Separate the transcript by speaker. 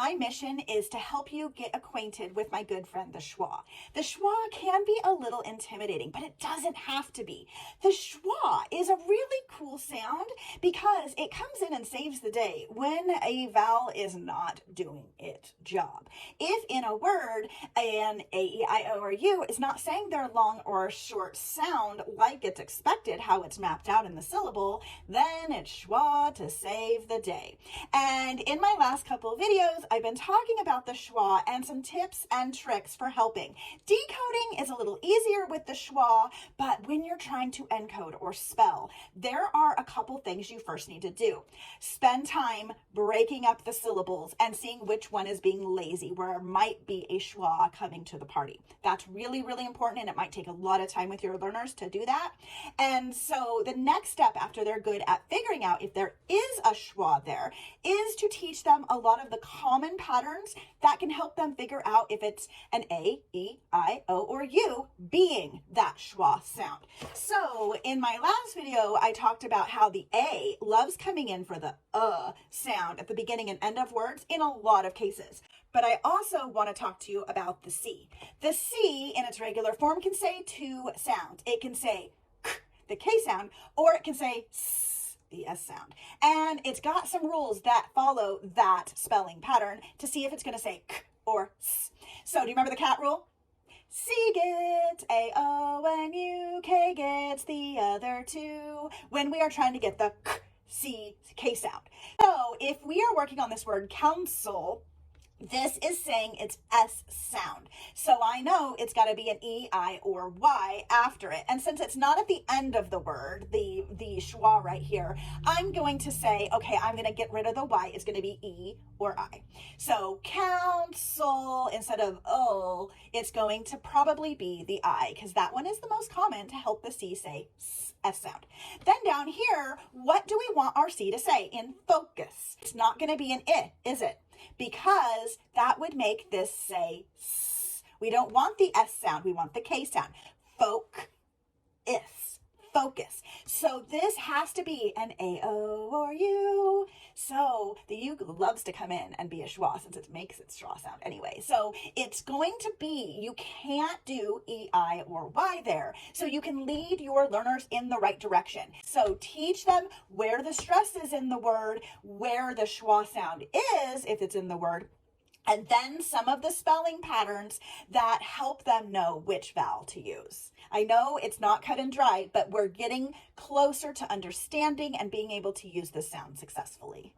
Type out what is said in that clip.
Speaker 1: my mission is to help you get acquainted with my good friend, the schwa. The schwa can be a little intimidating, but it doesn't have to be. The schwa is a really cool sound because it comes in and saves the day when a vowel is not doing its job. If in a word, an A, E, I, O, or U is not saying their long or short sound like it's expected, how it's mapped out in the syllable, then it's schwa to save the day. And in my last couple of videos, I've been talking about the schwa and some tips and tricks for helping. Decoding is a little easier with the schwa, but when you're trying to encode or spell, there are a couple things you first need to do. Spend time breaking up the syllables and seeing which one is being lazy, where there might be a schwa coming to the party. That's really, really important, and it might take a lot of time with your learners to do that. And so the next step after they're good at figuring out if there is a schwa there is to teach them a lot of the common patterns that can help them figure out if it's an A, E, I, O, or U being that schwa sound. So in my last video, I talked about how the A loves coming in for the sound at the beginning and end of words in a lot of cases. But I also want to talk to you about the C. The C in its regular form can say two sounds. It can say k, the K sound, or it can say S, the S sound. And it's got some rules that follow that spelling pattern to see if it's going to say k or S. So do you remember the cat rule? C gets A-O-N-U, K gets the other two, when we are trying to get the k, C, K sound. So if we are working on this word council, this is saying its S sound. So I know it's got to be an E, I, or Y after it. And since it's not at the end of the word, the schwa right here, I'm going to say, okay, I'm going to get rid of the Y. It's going to be E or I. So council, instead of O, it's going to probably be the I, because that one is the most common to help the C say S sound. Then down here, what do we want our C to say in focus? It's not going to be an I, is it? Because that would make this say S. We don't want the S sound, we want the K sound. Focus. So this has to be an A-O or U. So the U loves to come in and be a schwa since it makes its schwa sound anyway. So it's going to be, you can't do E, I, or Y there. So you can lead your learners in the right direction. So teach them where the stress is in the word, where the schwa sound is if it's in the word, and then some of the spelling patterns that help them know which vowel to use. I know it's not cut and dry, but we're getting closer to understanding and being able to use this sound successfully.